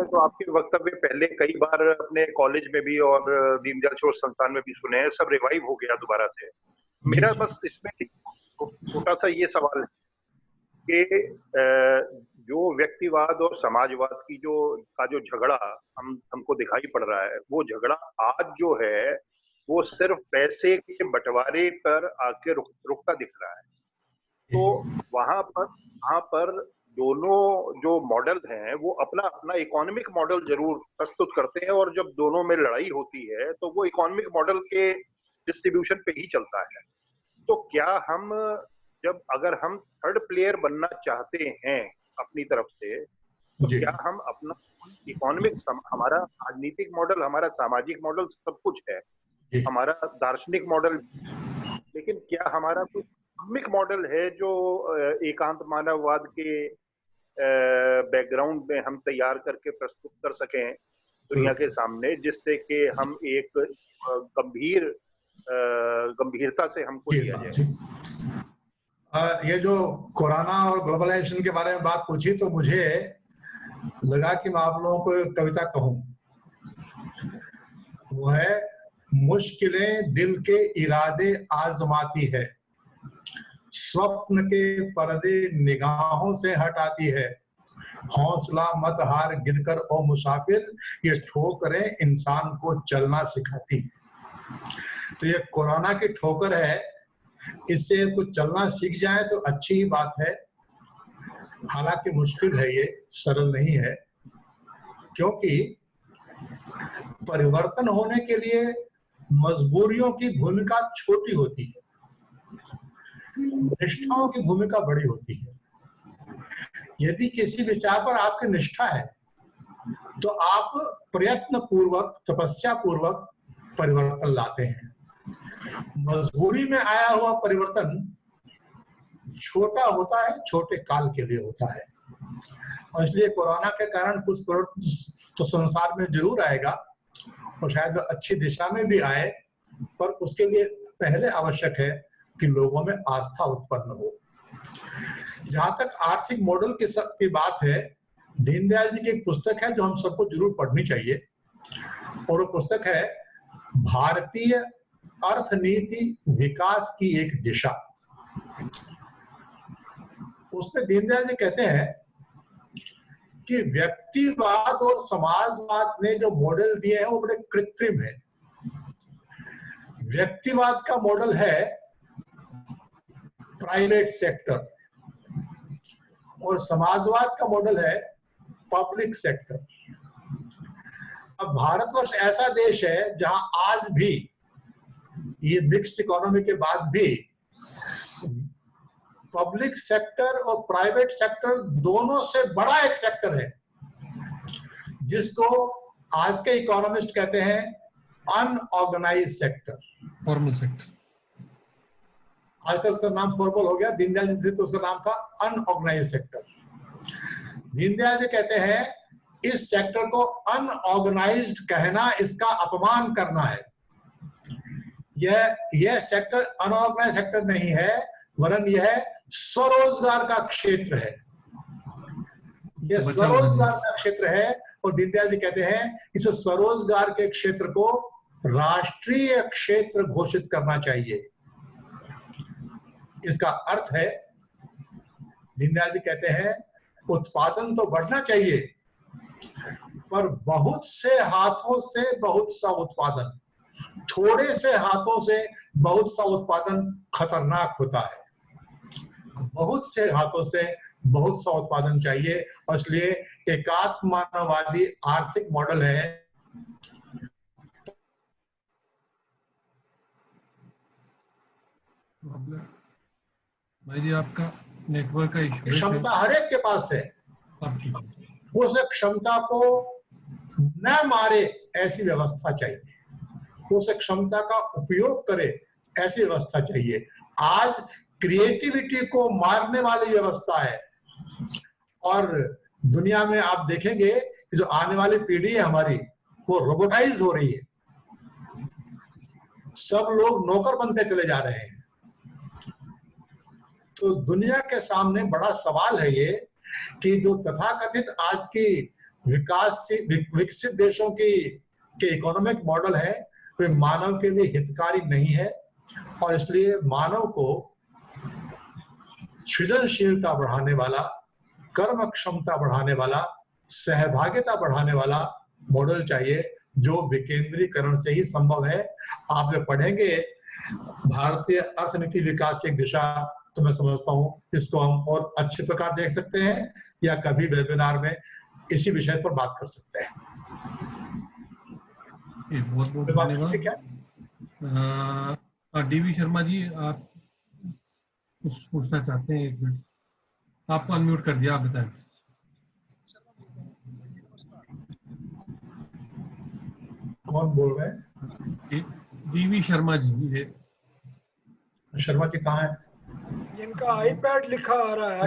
तो आपके वक्तव्य पहले कई बार अपने कॉलेज में भी और दीनदयाल शोध संस्थान में भी सुने हैं, सब रिवाइव हो गया दोबारा से। मेरा बस इसमें छोटा सा ये सवाल है कि जो व्यक्तिवाद और समाजवाद की जो झगड़ा हमको दिखाई पड़ रहा है, वो झगड़ा आज जो है वो सिर्फ पैसे के बंटवारे पर आके रुकता दिख रहा है। तो वहां पर दोनों जो मॉडल हैं वो अपना अपना इकोनॉमिक मॉडल जरूर प्रस्तुत करते हैं, और जब दोनों में लड़ाई होती है तो वो इकोनॉमिक मॉडल के डिस्ट्रीब्यूशन पे ही चलता है। तो क्या अगर हम थर्ड प्लेयर बनना चाहते हैं अपनी तरफ से, तो क्या हम अपना इकोनॉमिक, हमारा राजनीतिक मॉडल, हमारा सामाजिक मॉडल सब कुछ है, हमारा दार्शनिक मॉडल, लेकिन क्या हमारा कोई इकोनॉमिक मॉडल है जो एकांत मानववाद के बैकग्राउंड में हम तैयार करके प्रस्तुत कर सकें दुनिया के सामने, जिससे कि हम एक गंभीरता से हमको लिया जाए? ये जो कोरोना और ग्लोबलाइजेशन के बारे में बात पूछी तो मुझे लगा कि मैं आप लोगों को एक कविता कहूं। वो है, मुश्किलें दिल के इरादे आजमाती है, स्वप्न के पर्दे निगाहों से हटाती है, हौसला मत हार गिरकर ओ मुसाफिर, ये ठोकरें इंसान को चलना सिखाती है। तो ये कोरोना की ठोकर है, इससे कुछ चलना सीख जाए तो अच्छी ही बात है। हालांकि मुश्किल है, ये सरल नहीं है, क्योंकि परिवर्तन होने के लिए मजबूरियों की भूमिका छोटी होती है, निष्ठाओं की भूमिका बड़ी होती है। यदि किसी विचार पर आपकी निष्ठा है तो आप प्रयत्न पूर्वक, तपस्या पूर्वक परिवर्तन लाते हैं। मजबूरी में आया हुआ परिवर्तन छोटा होता है, छोटे काल के लिए होता है, और इसलिए कोरोना के कारण कुछ परिवर्तन तो संसार में जरूर आएगा, और शायद अच्छी दिशा में भी आए, पर उसके लिए पहले आवश्यक है कि लोगों में आस्था उत्पन्न हो। जहां तक आर्थिक मॉडल की बात है, दीनदयाल जी की एक पुस्तक है जो हम सबको जरूर पढ़नी चाहिए, और वो पुस्तक है भारतीय अर्थनीति विकास की एक दिशा। उसमें दीनदयाल जी कहते हैं कि व्यक्तिवाद और समाजवाद ने जो मॉडल दिए हैं वो बड़े कृत्रिम है। व्यक्तिवाद का मॉडल है प्राइवेट सेक्टर, और समाजवाद का मॉडल है पब्लिक सेक्टर। अब भारतवर्ष ऐसा देश है जहां आज भी, ये मिक्स्ड इकोनॉमी के बाद भी, पब्लिक सेक्टर और प्राइवेट सेक्टर दोनों से बड़ा एक सेक्टर है, जिसको आज के इकोनॉमिस्ट कहते हैं अनऑर्गेनाइज्ड सेक्टर, फॉर्मल सेक्टर। आजकल तो नाम फॉर्मल हो गया, दीनदयाल जी से तो उसका नाम था अनऑर्गेनाइज्ड सेक्टर। दीनदयाल जी कहते हैं इस सेक्टर को अनऑर्गेनाइज्ड कहना इसका अपमान करना है। यह सेक्टर अनऑर्गेनाइज्ड सेक्टर नहीं है, वरन यह स्वरोजगार का क्षेत्र है। यह स्वरोजगार का क्षेत्र है, और दीनदयाल जी कहते हैं इस स्वरोजगार के क्षेत्र को राष्ट्रीय क्षेत्र घोषित करना चाहिए। इसका अर्थ है, दीनदयाल जी कहते हैं उत्पादन तो बढ़ना चाहिए, पर बहुत से हाथों से बहुत सा उत्पादन, थोड़े से हाथों से बहुत सा उत्पादन खतरनाक होता है। बहुत से हाथों से बहुत सा उत्पादन चाहिए, और इसलिए एकात्म मानववादी आर्थिक मॉडल है। भाई जी, आपका नेटवर्क का इशू है। क्षमता हर एक के पास है, उस क्षमता को न मारे ऐसी व्यवस्था चाहिए, उस क्षमता का उपयोग करे ऐसी व्यवस्था चाहिए। आज क्रिएटिविटी को मारने वाली व्यवस्था है, और दुनिया में आप देखेंगे कि जो आने वाली पीढ़ी है हमारी, वो रोबोटाइज हो रही है। सब लोग नौकर बनते चले जा रहे हैं। तो दुनिया के सामने बड़ा सवाल है ये कि जो तथाकथित आज की विकसित देशों के इकोनॉमिक मॉडल है वे मानव के लिए हितकारी नहीं है, और इसलिए मानव को सृजनशीलता बढ़ाने वाला, कर्म क्षमता बढ़ाने वाला, सहभागिता बढ़ाने वाला मॉडल चाहिए, जो विकेंद्रीकरण से ही संभव है। आप जब पढ़ेंगे भारतीय अर्थनीति विकास की एक दिशा, तो मैं समझता हूँ इसको हम और अच्छे प्रकार देख सकते हैं, या कभी वेबिनार में इसी विषय पर बात कर सकते हैं। बहुत बहुत धन्यवाद। डीवी शर्मा जी, आप कुछ पूछना चाहते हैं? 1 मिनट, आपको अनम्यूट कर दिया, आप बताएं। कौन बोल रहे हैं? डीवी शर्मा जी। शर्मा जी कहाँ है? जिनका आईपैड लिखा आ रहा है,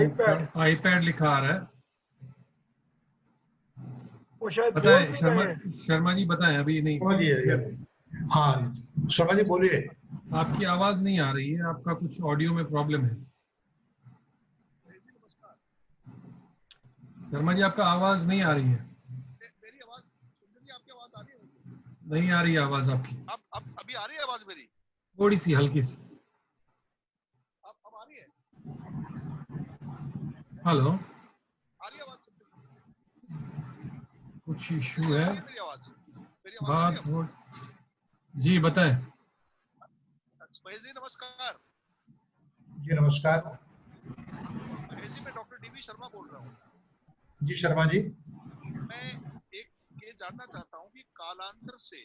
आईपैड लिखा आ रहा है, वो शायद बताएं। शर्मा जी बताएं। अभी नहीं। हाँ शर्मा जी बोलिए। आपकी आवाज नहीं आ रही है, आपका कुछ ऑडियो में प्रॉब्लम है। शर्मा जी आपका आवाज नहीं आ रही है। मेरी आवाज आपकी आवाज आ रही है? नहीं आ रही है आवाज आपकी। अब अभी आ रही है आवाज मेरी? थोड़ी सी, हल्की सी। अब आ रही है? हेलो, आ रही है आवाज? कुछ इशू है। मेरी आवाज बात हो जी, बताएं। महेश जी नमस्कार। जी नमस्कार। महेश जी, मैं डॉक्टर डीवी शर्मा बोल रहा हूँ। जी शर्मा जी। मैं एक ये जानना चाहता हूँ कि कालांतर से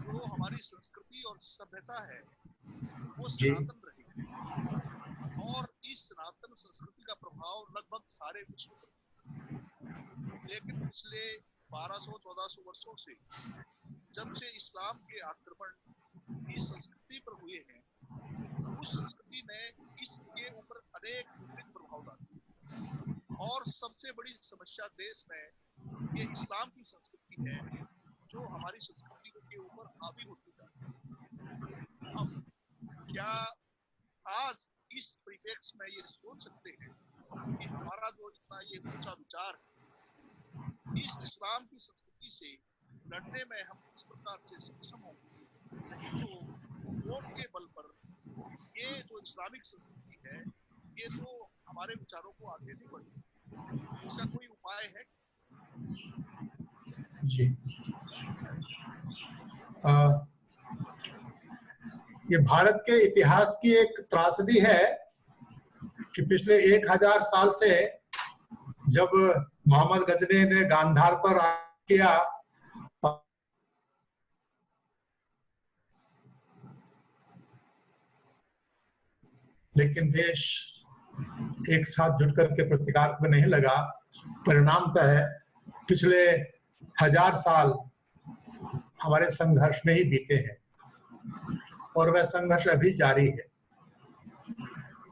जो हमारी संस्कृति और सभ्यता है वो सनातन रही है, और इस सनातन संस्कृति का प्रभाव लगभग सारे विश्व पर, लेकिन पिछले 1200-1400 वर्षों से जब से इस्लाम के आक्रमण इस संस्कृति पर हुए हैं, उस संस्कृति ने इसके ऊपर अनेक विपरीत प्रभाव डाले, और सबसे बड़ी समस्या देश में ये इस्लाम की संस्कृति है जो हमारी संस्कृति के ऊपर हावी होती जाती है। अब क्या आज इस परिप्रेक्ष्य में ये सोच सकते हैं कि हमारा जो इतना ये ऊंचा विचार है, इस इस्लाम की संस्कृति से लड़ने में हम किस प्रकार से सक्षम होंगे? नहीं तो वोट के बल पर ये जो इस्लामिक संस्कृति है ये तो हमारे विचारों को आगे नहीं बढ़ेगी। इसका कोई उपाय है? जी ये भारत के इतिहास की एक त्रासदी है कि पिछले 1000 साल से जब मोहम्मद गजनी ने गांधार पर किया, लेकिन देश एक साथ जुट करके प्रतिकार में नहीं लगा। परिणामतः है पिछले 1000 साल हमारे संघर्ष में ही बीते हैं, और वह संघर्ष अभी जारी है।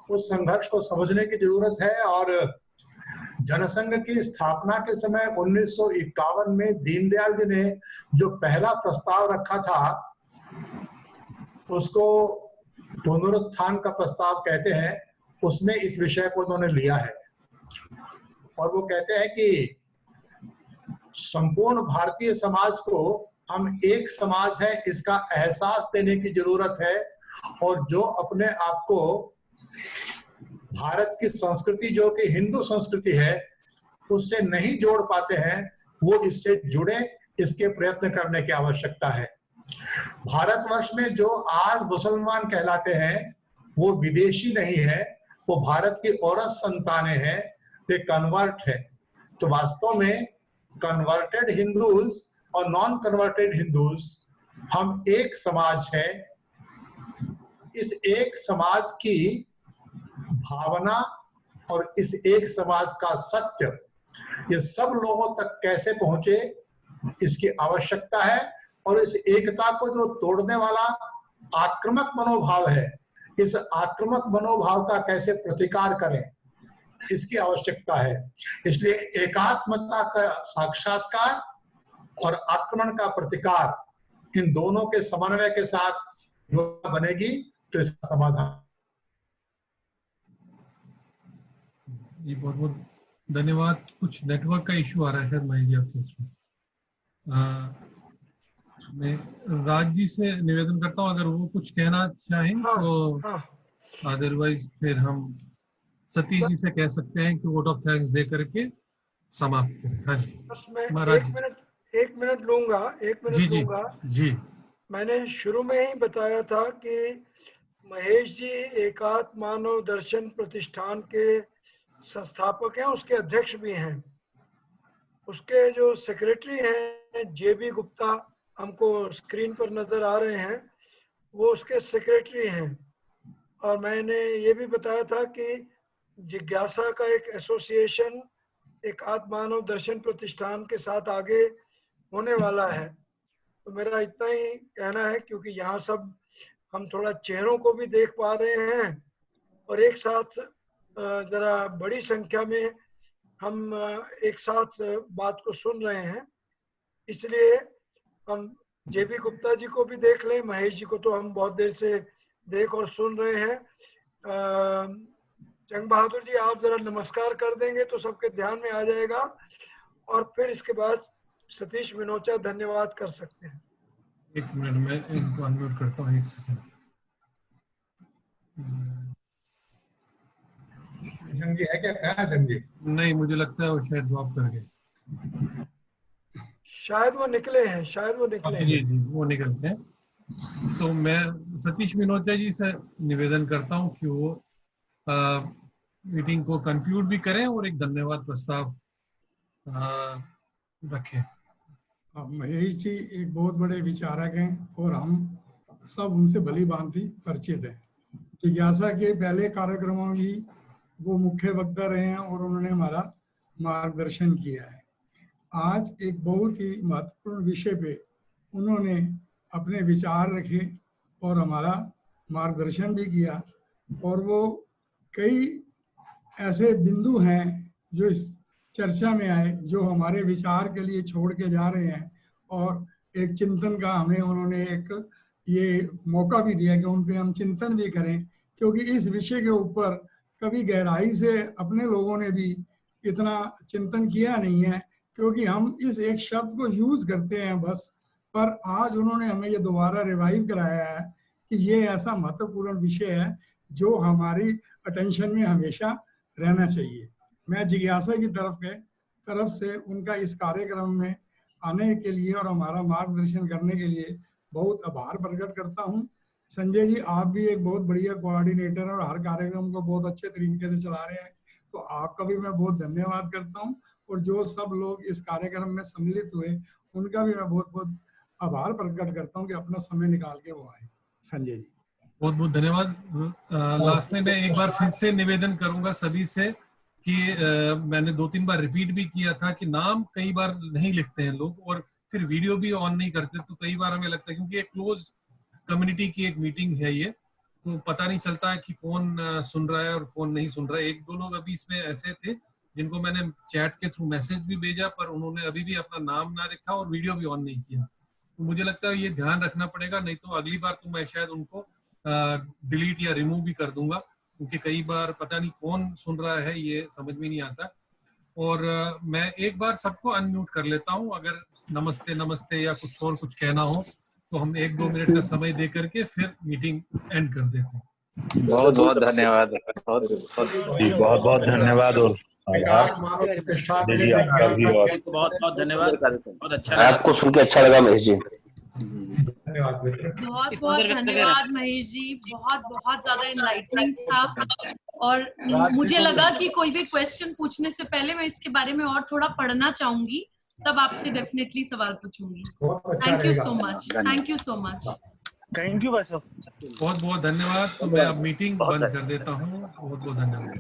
उस संघर्ष को समझने की जरूरत है, और जनसंघ की स्थापना के समय 1951 में दीनदयाल जी ने जो पहला प्रस्ताव रखा था उसको पुनरुत्थान का प्रस्ताव कहते हैं। उसमें इस विषय को उन्होंने लिया है, और वो कहते हैं कि संपूर्ण भारतीय समाज को हम एक समाज है इसका एहसास देने की जरूरत है, और जो अपने आप को भारत की संस्कृति जो कि हिंदू संस्कृति है उससे नहीं जोड़ पाते हैं वो इससे जुड़े, इसके प्रयत्न करने की आवश्यकता है। भारतवर्ष में जो आज मुसलमान कहलाते हैं वो विदेशी नहीं है, वो भारत की औरत संतानें हैं, वे कन्वर्ट है। तो वास्तव में कन्वर्टेड हिंदूज और नॉन कन्वर्टेड हिंदूज हम एक समाज है। इस एक समाज की भावना और इस एक समाज का सत्य ये सब लोगों तक कैसे पहुंचे इसकी आवश्यकता है, और इस एकता को जो तोड़ने वाला आक्रामक मनोभाव है इस आक्रामक मनोभाव का कैसे प्रतिकार करें इसकी आवश्यकता है। इसलिए एकात्मता का साक्षात्कार और आक्रमण का प्रतिकार इन दोनों के समन्वय के साथ योजना बनेगी तो इसका समाधान। जी बहुत बहुत धन्यवाद। कुछ नेटवर्क का इशू आ रहा है शायद महेश जी आपके इसमें। मैं राज जी से निवेदन करता हूँ अगर वो कुछ कहना चाहें तो, अदरवाइज फिर हम सतीश जी से कह सकते हैं कि वोट ऑफ थैंक्स दे करके समाप्त करें। हाँ जी बस मैं महाराज एक मिनट लूंगा, जी। मैंने शुरू में ही बताया था कि महेश जी एकात्म मानव दर्शन प्रतिष्ठान के संस्थापक हैं, उसके अध्यक्ष भी हैं। उसके जो सेक्रेटरी हैं JB गुप्ता, हमको स्क्रीन पर नजर आ रहे हैं, वो उसके सेक्रेटरी हैं। और मैंने ये भी बताया था कि जिज्ञासा का एक एसोसिएशन एक आत्म मानव दर्शन प्रतिष्ठान के साथ आगे होने वाला है। तो मेरा इतना ही कहना है, क्योंकि यहाँ सब हम थोड़ा चेहरों को भी देख पा रहे हैं और एक साथ जरा बड़ी संख्या में हम एक साथ बात को सुन रहे हैं, इसलिए हम JB गुप्ता जी को भी देख लें। महेश जी को तो हम बहुत देर से देख और सुन रहे हैं। जंग बहादुर जी आप जरा नमस्कार कर देंगे तो सबके ध्यान में आ जाएगा, और फिर इसके बाद सतीश विनोचा धन्यवाद कर सकते हैं। एक मिनट में इनको अनम्यूट करता हूँ, एक सेकंड। जंग जी है क्या? कहाँ जंग जी? नहीं, मुझे लगता है वो शायद ड्रॉप कर गए। शायद वो निकले हैं, जी वो निकल गए। तो मैं सतीश विनोचा जी से निवेदन करता हूँ कि वो मीटिंग को कंक्लूड भी करें और एक धन्यवाद प्रस्ताव रखें। महेश जी एक बहुत बड़े विचारक हैं और हम सब उनसे भली भांति परिचित हैं। जिज्ञासा के पहले कार्यक्रमों में भी वो मुख्य वक्ता रहे हैं और उन्होंने हमारा मार्गदर्शन किया है। आज एक बहुत ही महत्वपूर्ण विषय पे उन्होंने अपने विचार रखे और हमारा मार्गदर्शन भी किया, और वो कई ऐसे बिंदु हैं जो इस चर्चा में आए जो हमारे विचार के लिए छोड़ के जा रहे हैं, और एक चिंतन का हमें उन्होंने एक ये मौका भी दिया कि उन पे हम चिंतन भी करें, क्योंकि इस विषय के ऊपर कभी गहराई से अपने लोगों ने भी इतना चिंतन किया नहीं है, क्योंकि हम इस एक शब्द को यूज करते हैं बस। पर आज उन्होंने हमें ये दोबारा रिवाइव कराया है कि ये ऐसा महत्वपूर्ण विषय है जो हमारी अटेंशन में हमेशा रहना चाहिए। मैं जिज्ञासा की तरफ से उनका इस कार्यक्रम में आने के लिए और हमारा मार्गदर्शन करने के लिए बहुत आभार प्रकट करता हूँ। संजय जी आप भी एक बहुत बढ़िया कोऑर्डिनेटर और हर कार्यक्रम को बहुत अच्छे तरीके से चला रहे हैं, तो आपका भी मैं बहुत धन्यवाद करता हूँ। और जो सब लोग इस कार्यक्रम में सम्मिलित हुए उनका भी मैं बहुत बहुत आभार प्रकट करता हूँ कि अपना समय निकाल के वो आए। संजय जी बहुत बहुत धन्यवाद। लास्ट में मैं एक बार फिर से निवेदन करूंगा सभी से कि मैंने 2-3 बार रिपीट भी किया था कि नाम कई बार नहीं लिखते हैं लोग और फिर वीडियो भी ऑन नहीं करते, तो कई बार हमें लगता है क्योंकि एक क्लोज कम्युनिटी की एक मीटिंग है ये, तो पता नहीं चलता है कि कौन सुन रहा है और कौन नहीं सुन रहा है। 1-2 लोग अभी इसमें ऐसे थे जिनको मैंने चैट के थ्रू मैसेज भी भेजा पर उन्होंने अभी भी अपना नाम ना लिखा और वीडियो भी ऑन नहीं किया। तो मुझे लगता है ये ध्यान रखना पड़ेगा, नहीं तो अगली बार तो मैं शायद उनको डिलीट या रिमूव भी कर दूंगा, क्योंकि कई बार पता नहीं कौन सुन रहा है ये समझ में नहीं आता। और मैं एक बार सबको अनम्यूट कर लेता हूँ, अगर नमस्ते नमस्ते या कुछ और कुछ कहना हो तो हम 1-2 मिनट का समय दे करके फिर मीटिंग एंड कर देते हैं। बहुत बहुत धन्यवाद। बहुत बहुत धन्यवाद और बहुत बहुत धन्यवाद। बहुत अच्छा आपको सुन के अच्छा लगा महेश जी। धन्यवाद बहुत बहुत धन्यवाद महेश जी, बहुत बहुत ज्यादा इनलाइटनिंग था। और मुझे लगा कि कोई भी क्वेश्चन पूछने से पहले मैं इसके बारे में और थोड़ा पढ़ना चाहूंगी, तब आपसे डेफिनेटली सवाल पूछूंगी। Thank you so much, thank you so much. Thank you भाई साहब, बहुत बहुत धन्यवाद। तो मैं अब मीटिंग बंद कर देता हूँ। बहुत बहुत धन्यवाद।